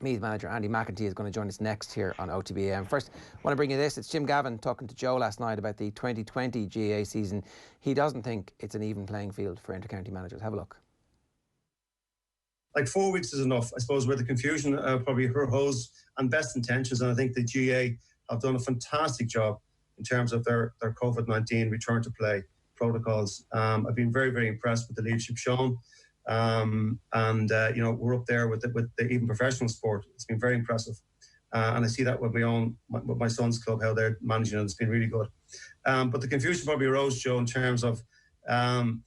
Meath manager Andy McEntee is going to join us next here on OTB AM. First, I want to bring you this. It's Jim Gavin talking to Joe last night about the 2020 GAA season. He doesn't think it's an even playing field for inter-county managers. Have a look. Like 4 weeks is enough, I suppose, where the confusion probably arose and best intentions. And I think the GAA have done a fantastic job in terms of their COVID-19 return to play protocols. I've been very, very impressed with the leadership shown. You know, we're up there with the even professional sport. It's been very impressive. And I see that with my son's club, how they're managing it. It's been really good. But the confusion probably arose, Joe, in terms of the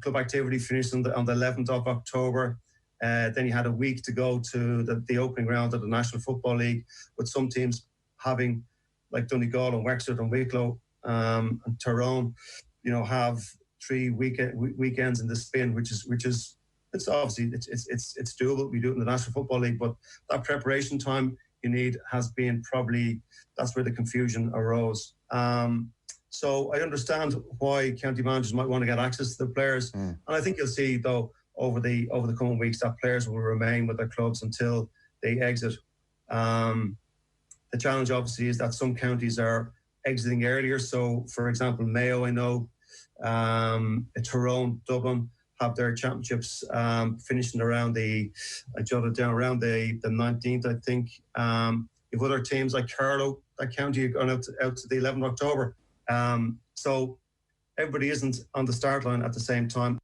club activity finished on the 11th of October. Then you had a week to go to the opening round of the National Football League, with some teams having, like Donegal and Wexford and Wicklow and Tyrone, you know, have 3 weekends in the spin, which is it's obviously it's doable. We do it in the National Football League, but that preparation time you need has been probably, that's where the confusion arose. So I understand why county managers might want to get access to the players, and I think you'll see though over the coming weeks that players will remain with their clubs until they exit. The challenge obviously is that some counties are exiting earlier. So, for example, Mayo, I know, Tyrone, Dublin have their championships finishing around I jotted down around the 19th, I think. You've other teams like Carlow, that county, are going out to the 11th of October. So everybody isn't on the start line at the same time.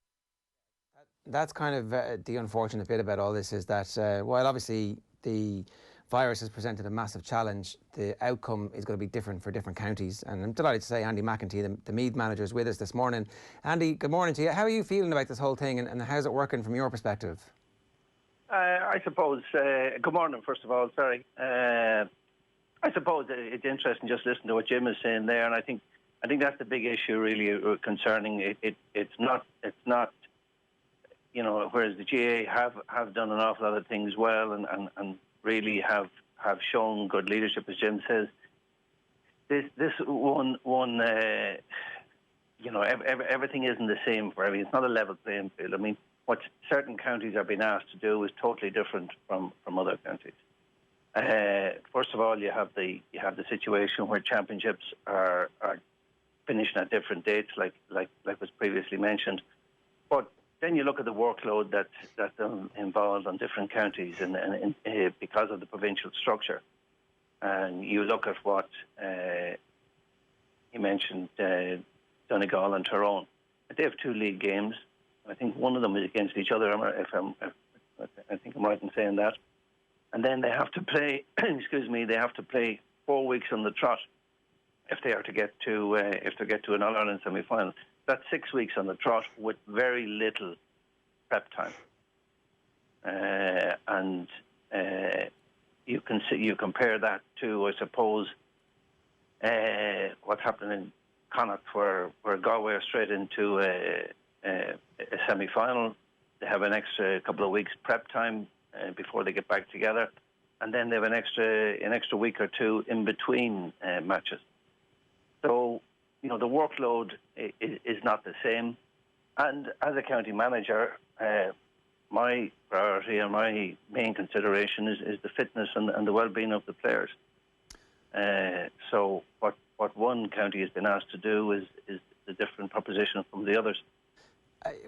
That's kind of the unfortunate bit about all this, is that while obviously the virus has presented a massive challenge, the outcome is going to be different for different counties. And I'm delighted to say Andy McEntee, the Meath manager, is with us this morning. Andy, good morning to you. How are you feeling about this whole thing, and how's it working from your perspective? I suppose, good morning, first of all, sorry. I suppose it's interesting just listening to what Jim is saying there, and I think that's the big issue really concerning it. It's not, you know, whereas the GAA have done an awful lot of things well and really have shown good leadership, as Jim says. This one you know, everything isn't the same for everything. It's not a level playing field. I mean, what certain counties are being asked to do is totally different from other counties. First of all, you have the situation where championships are finishing at different dates, like was previously mentioned. But then you look at the workload that's involved on different counties and because of the provincial structure. And you look at what you mentioned, Donegal and Tyrone. They have 2 league games. I think one of them is against each other, I think I'm right in saying that. And then they have to play, excuse me, they have to play 4 weeks on the trot if they are to get to an All-Ireland semi-final. That's 6 weeks on the trot with very little prep time. And you compare that to, I suppose, what's happening in Connacht, where Galway are straight into a semi-final. They have an extra couple of weeks prep time before they get back together, and then they have an extra week or 2 in between matches. So, you know, the workload is not the same. And as a county manager, my priority and my main consideration is the fitness and the well-being of the players. So what one county has been asked to do is a different proposition from the others.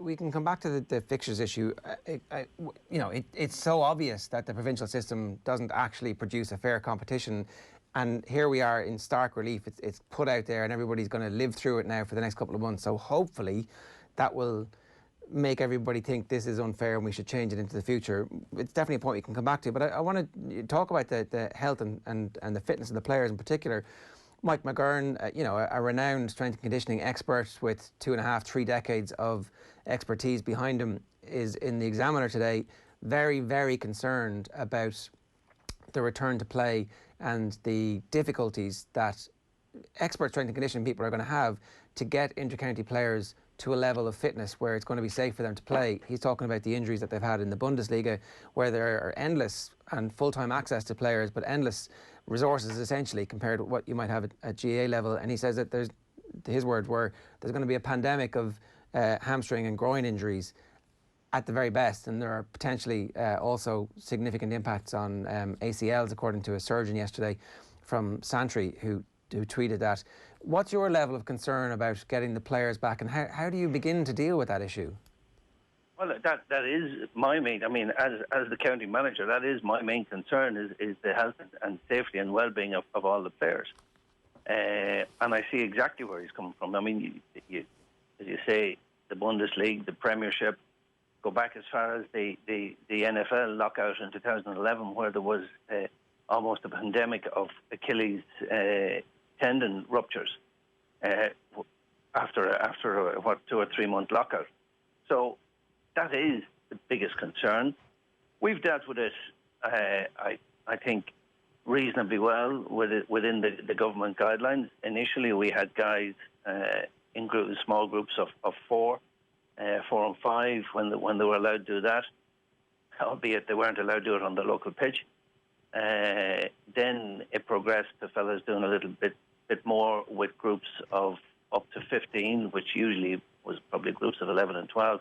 We can come back to the fixtures issue. You know, it's so obvious that the provincial system doesn't actually produce a fair competition. And here we are in stark relief. It's put out there and everybody's going to live through it now for the next couple of months. So hopefully that will make everybody think this is unfair and we should change it into the future. It's definitely a point we can come back to. But I want to talk about the health and the fitness of the players in particular. Mike McGurn, you know, a renowned strength and conditioning expert with 2.5, 3 decades of expertise behind him, is in the Examiner today, very, very concerned about the return to play and the difficulties that expert strength and conditioning people are going to have to get inter-county players to a level of fitness where it's going to be safe for them to play. He's talking about the injuries that they've had in the Bundesliga, where there are endless and full-time access to players, but endless resources essentially compared to what you might have at GAA level. And he says that there's, his words were, there's going to be a pandemic of hamstring and groin injuries at the very best, and there are potentially also significant impacts on ACLs, according to a surgeon yesterday from Santry, who tweeted that. What's your level of concern about getting the players back, and how do you begin to deal with that issue? Well, that is my main. I mean, as the county manager, that is my main concern: is the health and safety and well-being of all the players. And I see exactly where he's coming from. I mean, as you say, the Bundesliga, the Premiership, go back as far as the NFL lockout in 2011, where there was almost a pandemic of Achilles tendon ruptures after a 2 or 3 month lockout. So that is the biggest concern. We've dealt with it, I think, reasonably well within the government guidelines. Initially, we had guys in small groups of 4 and 5 when they were allowed to do that, albeit they weren't allowed to do it on the local pitch. Then it progressed to fellas doing a little bit more with groups of up to 15, which usually was probably groups of 11 and 12.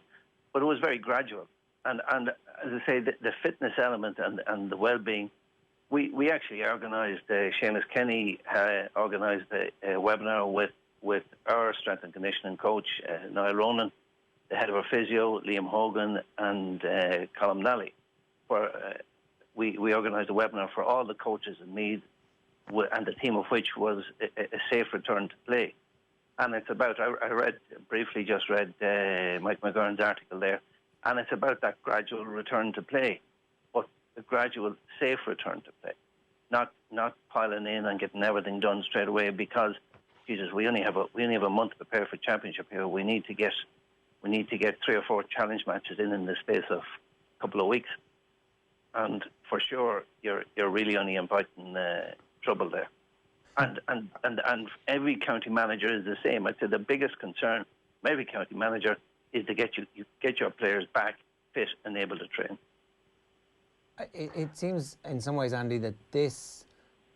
But it was very gradual. And as I say, the fitness element and the well-being, we actually organised, Seamus Kenny organised a webinar with our strength and conditioning coach, Niall Ronan, the head of our physio, Liam Hogan, and Colm Nally. We organised a webinar for all the coaches in Meath, and the theme of which was a safe return to play. And it's about, I briefly read Mike McGurn's article there, and it's about that gradual return to play, but a gradual safe return to play, not piling in and getting everything done straight away because, Jesus, we only have a month to prepare for championship here. We need to get 3 or 4 challenge matches in the space of a couple of weeks, and for sure you're really only inviting trouble there. And every county manager is the same. I'd say the biggest concern of every county manager is to get your players back fit and able to train. It seems in some ways, Andy, that this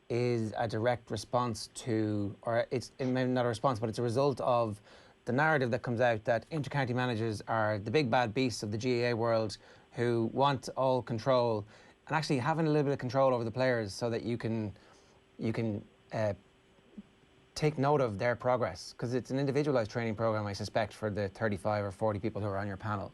is a direct response to, or it's maybe not a response, but it's a result of the narrative that comes out that inter-county managers are the big bad beasts of the GAA world who want all control, and actually having a little bit of control over the players so that you can take note of their progress, because it's an individualised training program, I suspect, for the 35 or 40 people who are on your panel.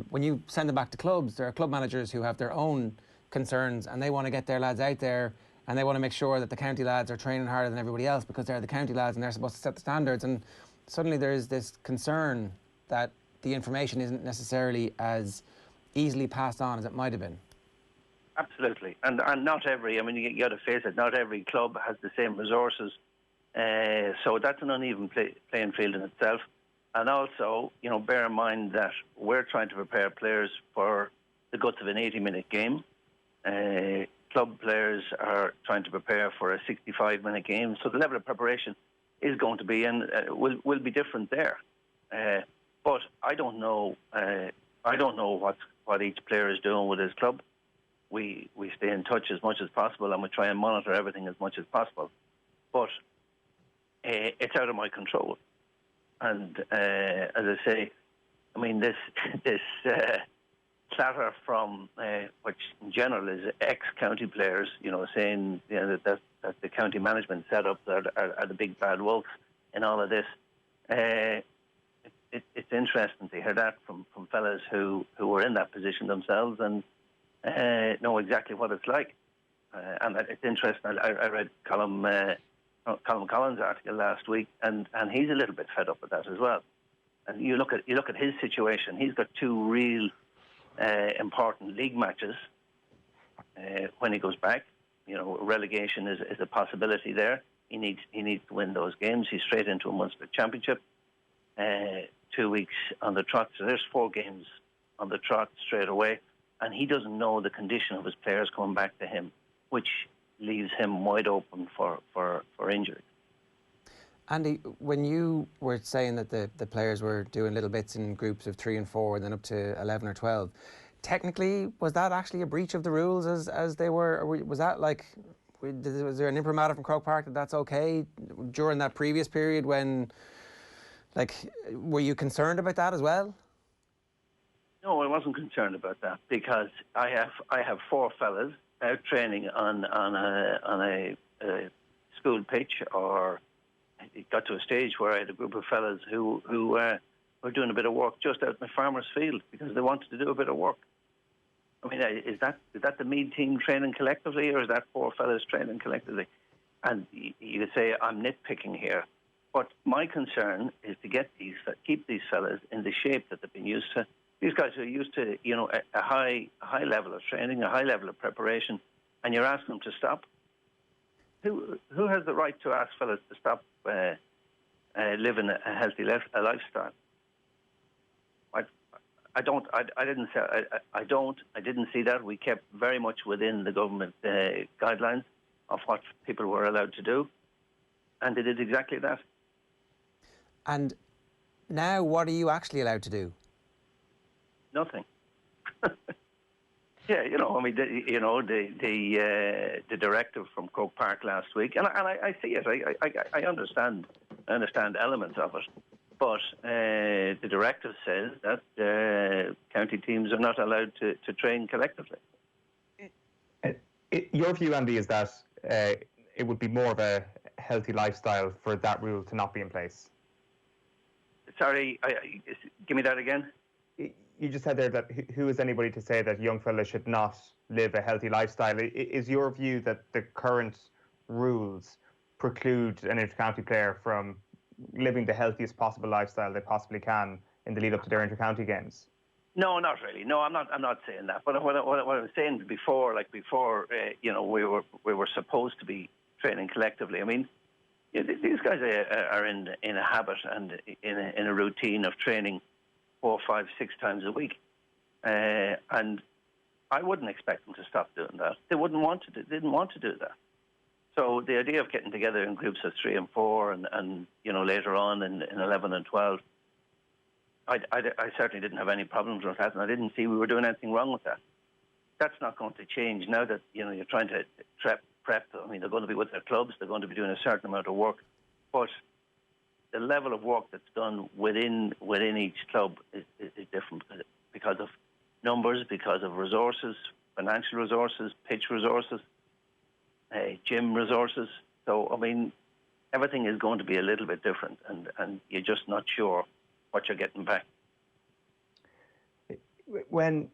When you send them back to clubs, there are club managers who have their own concerns and they want to get their lads out there and they want to make sure that the county lads are training harder than everybody else because they're the county lads and they're supposed to set the standards. And suddenly there is this concern that the information isn't necessarily as easily passed on as it might have been. Absolutely. And not every, I mean, you got to face it, not every club has the same resources. So that's an uneven playing field in itself. And also, bear in mind that we're trying to prepare players for the guts of an 80-minute game. Club players are trying to prepare for a 65-minute game. So the level of preparation is going to be will be different there. But I don't know. I don't know what each player is doing with his club. We stay in touch as much as possible, and we try and monitor everything as much as possible. But it's out of my control. And as I say, I mean, this clatter from which in general is ex-county players, saying that the county management setups are the big bad wolves in all of this. It's interesting to hear that from fellas who were in that position themselves and know exactly what it's like. And it's interesting. I read Colm Collins' article last week, and he's a little bit fed up with that as well. And you look at his situation. He's got 2 real important league matches when he goes back. Relegation is a possibility there. He needs to win those games. He's straight into a Munster Championship. 2 weeks on the trot. So there's 4 games on the trot straight away, and he doesn't know the condition of his players coming back to him, which leaves him wide open for injury. Andy, when you were saying that the players were doing little bits in groups of 3 and 4 and then up to 11 or 12, technically, was that actually a breach of the rules as they were? Or was that like, was there an imprimatur from Croke Park that's okay during that previous period when, were you concerned about that as well? No, I wasn't concerned about that because I have four fellas out training on a school pitch, or it got to a stage where I had a group of fellas who were doing a bit of work just out in the farmer's field because they wanted to do a bit of work. I mean, is that the Meath team training collectively, or is that four fellas training collectively? And you could say I'm nitpicking here, but my concern is to keep these fellas in the shape that they've been used to. These guys are used to, a high level of training, a high level of preparation, and you're asking them to stop. Who has the right to ask fellas to stop living a healthy lifestyle? I didn't see that. We kept very much within the government guidelines of what people were allowed to do, and they did exactly that. And now, what are you actually allowed to do? Nothing. Yeah, the directive from Croke Park last week, and I see it. I understand elements of it, but the directive says that county teams are not allowed to train collectively. Your view, Andy, is that it would be more of a healthy lifestyle for that rule to not be in place. Sorry, give me that again. You just said there that who is anybody to say that young fellas should not live a healthy lifestyle? Is your view that the current rules preclude an intercounty player from living the healthiest possible lifestyle they possibly can in the lead up to their intercounty games? No, not really. No, I'm not saying that. But what I was saying before, we were supposed to be training collectively. I mean, these guys are in a habit and in a routine of training 4, 5, 6 times a week, and I wouldn't expect them to stop doing that. They didn't want to do that. So the idea of getting together in groups of 3 and 4, and later on in 11 and 12, I certainly didn't have any problems with that, and I didn't see we were doing anything wrong with that. That's not going to change now that you're trying to prep. I mean, they're going to be with their clubs. They're going to be doing a certain amount of work, but the level of work that's done within each club is different because of numbers, because of resources, financial resources, pitch resources, gym resources. So, I mean, everything is going to be a little bit different, and you're just not sure what you're getting back. When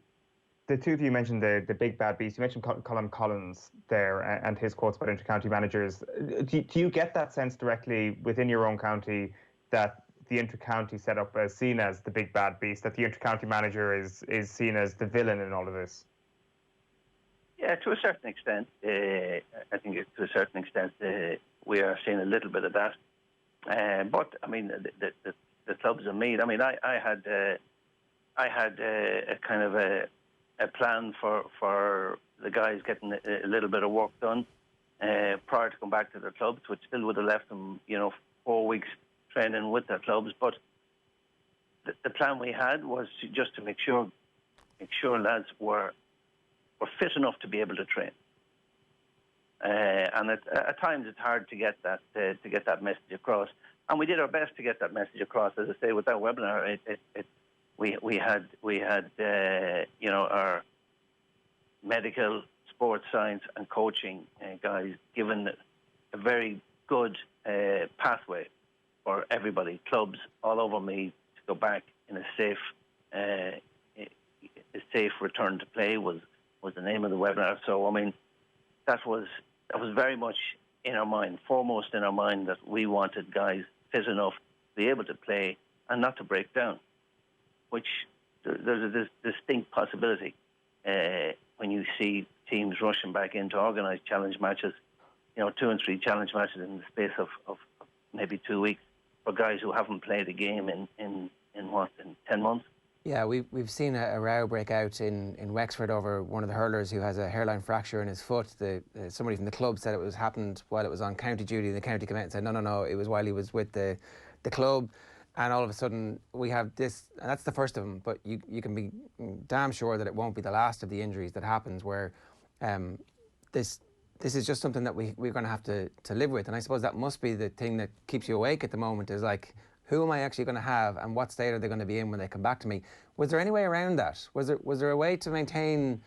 the two of you mentioned the big bad beast, you mentioned Colin Collins there and his quotes about intercounty managers. Do you get that sense directly within your own county that the intercounty setup is seen as the big bad beast, that the intercounty manager is seen as the villain in all of this? Yeah, to a certain extent. I think to a certain extent we are seeing a little bit of that. But, I mean, the clubs of Meath, I mean, I had a kind of a plan for the guys getting a little bit of work done prior to going back to their clubs, which still would have left them, 4 weeks training with their clubs. But the plan we had was just to make sure lads were fit enough to be able to train. And at times it's hard to get that message across. And we did our best to get that message across. As I say, with that webinar, we had our medical, sports science and coaching guys given a very good pathway for everybody, clubs all over me, to go back in a safe return to play was the name of the webinar. So, I mean, that was very much in our mind, foremost in our mind, that we wanted guys fit enough to be able to play and not to break down, which there's a distinct possibility when you see teams rushing back into organised challenge matches, 2 and 3 challenge matches in the space of maybe 2 weeks for guys who haven't played a game in 10 months. Yeah, we've seen a row break out in Wexford over one of the hurlers who has a hairline fracture in his foot. Somebody from the club said it happened while it was on county duty, and the county came out and said, no, it was while he was with the club. And all of a sudden we have this, and that's the first of them, but you can be damn sure that it won't be the last of the injuries that happens, where this is just something that we're going to have to live with. And I suppose that must be the thing that keeps you awake at the moment, is like, who am I actually going to have and what state are they going to be in when they come back to me? Was there any way around that? Was there a way to maintain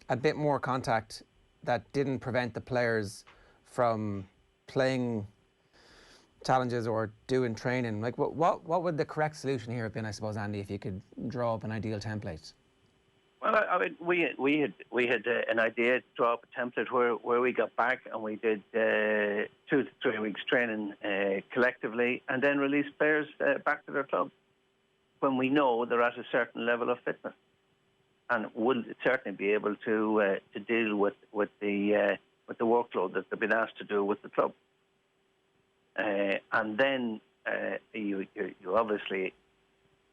a bit more contact that didn't prevent the players from playing challenges or doing training? Like, what would the correct solution here have been, I suppose, Andy, if you could draw up an ideal template? Well, I mean, we had an idea to draw up a template where we got back and we did 2 to 3 weeks training collectively, and then release players back to their club when we know they're at a certain level of fitness and will certainly be able to deal with the workload that they've been asked to do with the club. And then you obviously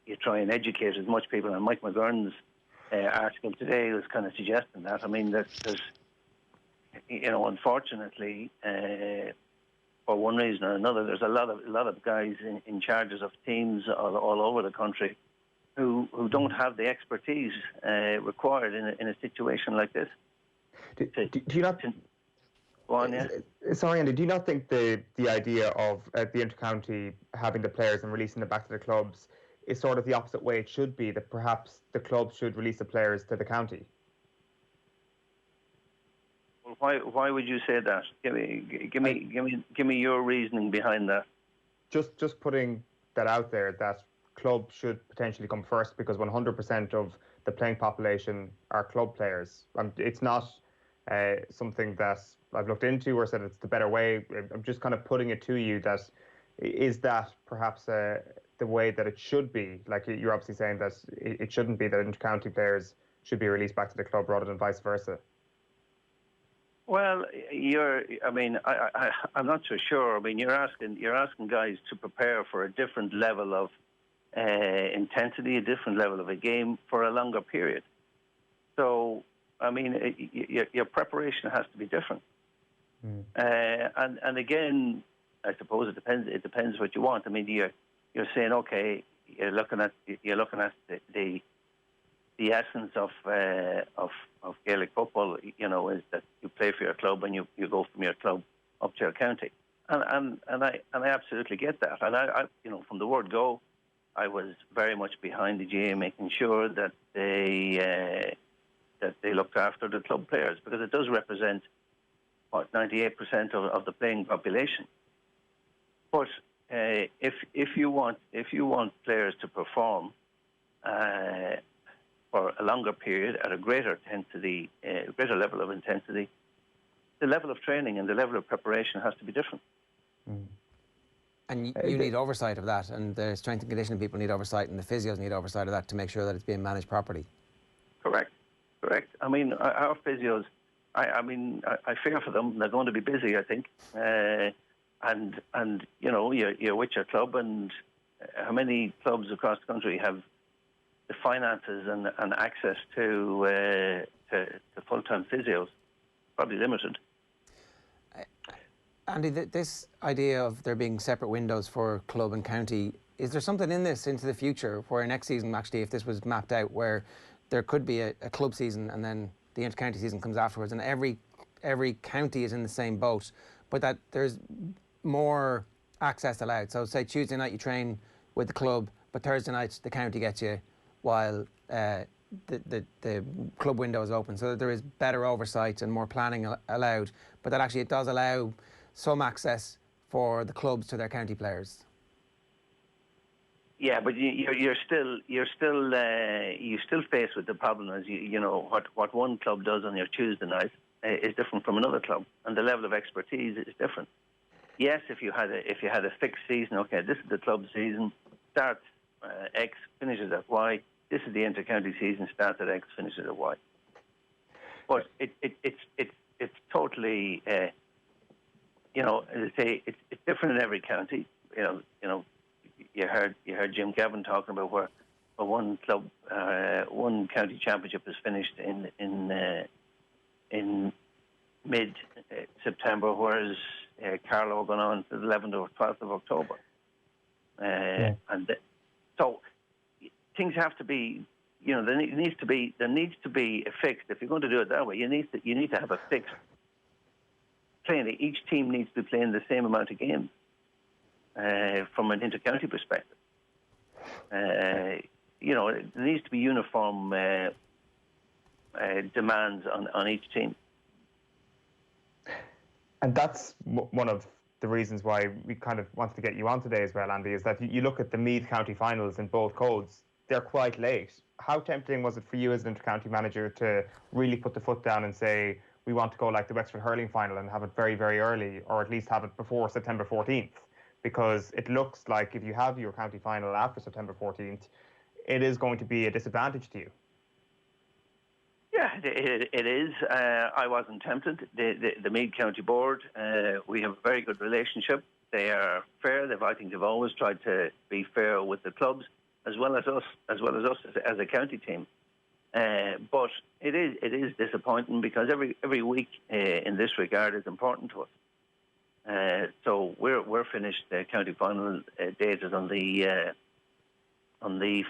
you try and educate as much people. And Mike McGurn's article today was kind of suggesting that. I mean, there's unfortunately, for one reason or another, there's a lot of guys in charges of teams all over the country who don't have the expertise required in a situation like this. Do you not? Go on, yeah. Sorry, Andy. Do you not think the idea of the intercounty having the players and releasing them back to the clubs is sort of the opposite way it should be? That perhaps the club should release the players to the county. Well, why would you say that? Give me your reasoning behind that. Just putting that out there, that club should potentially come first, because 100% of the playing population are club players. It's not something that I've looked into or said it's the better way. I'm just kind of putting it to you that is that perhaps the way that it should be. Like, you're obviously saying that it shouldn't be that inter-county players should be released back to the club rather than vice versa. Well, I'm not so sure. I mean, you're asking guys to prepare for a different level of intensity, a different level of a game for a longer period. So, I mean, your preparation has to be different. And again, I suppose it depends what you want. I mean, you're saying, okay, you're looking at the essence of Gaelic football, is that you play for your club and you go from your club up to your county, and I absolutely get that. And I from the word go, I was very much behind the GAA, making sure that they looked after the club players, because it does represent 98% of the playing population. But if you want players to perform for a longer period at a greater level of intensity, the level of training and the level of preparation has to be different. And you need oversight of that, and the strength and conditioning people need oversight, and the physios need oversight of that to make sure that it's being managed properly. Correct. I mean, our physios, I fear for them. They're going to be busy, I think. And you're with your club, and how many clubs across the country have the finances and access to full-time physios? Probably limited. Andy, this idea of there being separate windows for club and county, is there something in this into the future where next season, actually, if this was mapped out, where there could be a club season and then the inter-county season comes afterwards, and every county is in the same boat, but that there's more access allowed? So say Tuesday night you train with the club, but Thursday night the county gets you, while the club window is open, so that there is better oversight and more planning allowed, but that actually it does allow some access for the clubs to their county players. Yeah, but you're still faced with the problem as what one club does on your Tuesday night is different from another club, and the level of expertise is different. Yes, if you had a fixed season, okay, this is the club season, starts X, finishes at Y. This is the inter-county season, starts at X, finishes at Y. But it's totally, as I say, it's different in every county. You heard Jim Gavin talking about where one club, one county championship is finished in mid-September, whereas Carlow are going on to the 11th or 12th of October. So things have to be, there needs to be a fixed. If you're going to do it that way, you need to have a fixed playing. Each team needs to be playing the same amount of games from an inter-county perspective. You know, there needs to be uniform demands on each team. And that's one of the reasons why we kind of wanted to get you on today as well, Andy, is that you look at the Meath county finals in both codes, they're quite late. How tempting was it for you as an inter-county manager to really put the foot down and say, we want to go like the Wexford hurling final and have it very, very early, or at least have it before September 14th? Because it looks like if you have your county final after September 14th, it is going to be a disadvantage to you. Yeah, it is. I wasn't tempted. The Meath County Board, we have a very good relationship. They are fair. I think they've always tried to be fair with the clubs, as well as us as a county team. But it is disappointing because every week in this regard is important to us. So we're finished. The county final date is on the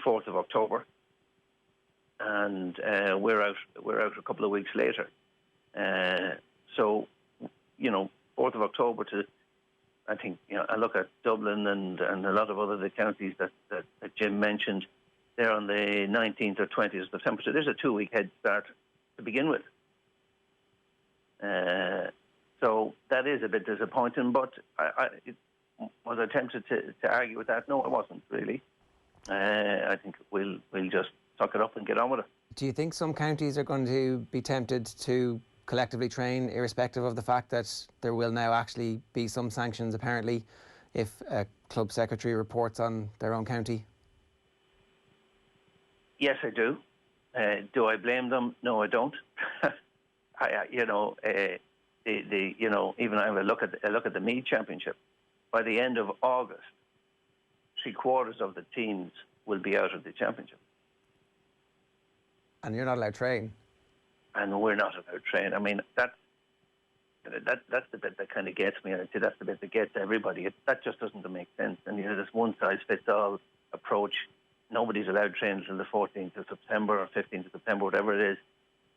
4th of October. And we're out a couple of weeks later. So, you know, 4th of October to, I think, you know, I look at Dublin and a lot of other counties that Jim mentioned. They're on the 19th or 20th of September. So there's a 2-week head start to begin with. So that is a bit disappointing. But was I tempted to argue with that? No, I wasn't really. I think we'll just suck it up and get on with it. Do you think some counties are going to be tempted to collectively train, irrespective of the fact that there will now actually be some sanctions, apparently, if a club secretary reports on their own county? Yes, I do. Do I blame them? No, I don't. Even I have a look at the Meath Championship. By the end of August, 3/4 of the teams will be out of the championship. And you're not allowed to train. And we're not allowed to train. I mean, that's the bit that kind of gets me. And I'd say that's the bit that gets everybody. That just doesn't make sense. And, you know, this one-size-fits-all approach, nobody's allowed to train until the 14th of September or 15th of September, whatever it is,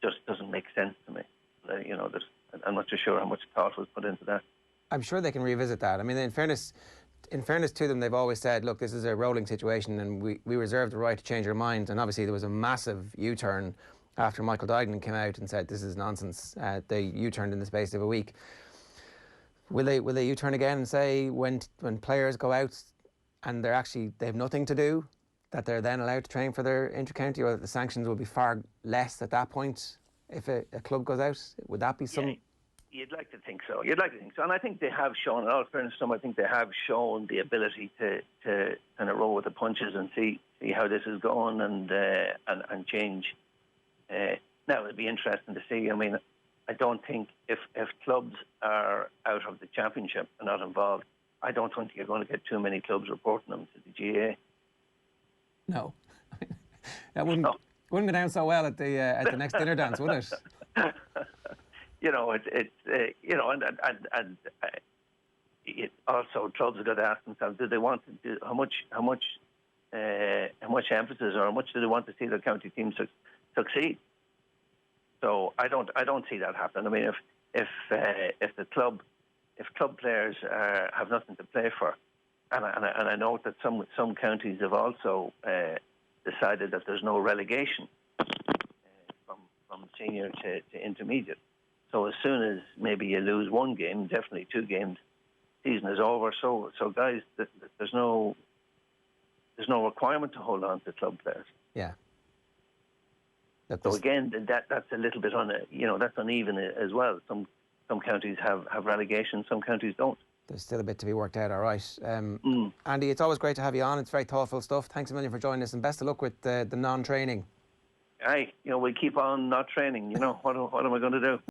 just doesn't make sense to me. You know, I'm not too sure how much thought was put into that. I'm sure they can revisit that. I mean, in fairness to them, they've always said, look, this is a rolling situation and we reserve the right to change our minds. And obviously there was a massive U-turn after Michael Duignan came out and said this is nonsense. They U-turned in the space of a week. Will they U-turn again and say when players go out and they have nothing to do, that they're then allowed to train for their inter-county, or that the sanctions will be far less at that point if a club goes out? Would that be some... Yeah. You'd like to think so. And I think they have shown, in all fairness to them, I think they have shown the ability to kind of roll with the punches and see how this is going and change. Now, it'd be interesting to see. I mean, I don't think if clubs are out of the championship and not involved, I don't think you're going to get too many clubs reporting them to the GAA. No. That wouldn't go down so well at the next dinner dance, would it? You know, also clubs have got to ask themselves: do they want to do how much emphasis, or how much do they want to see their county team succeed? So I don't see that happening. I mean, if club players have nothing to play for, and I know that some counties have also decided that there's no relegation from senior to intermediate. So as soon as maybe you lose one game, definitely 2 games, season is over. So guys, there's no requirement to hold on to club players. Yeah. So again, that's a little bit that's uneven as well. Some counties have relegation, some counties don't. There's still a bit to be worked out. All right, Andy, it's always great to have you on. It's very thoughtful stuff. Thanks a million for joining us, and best of luck with the non-training. Aye, we'll keep on not training. What am I going to do?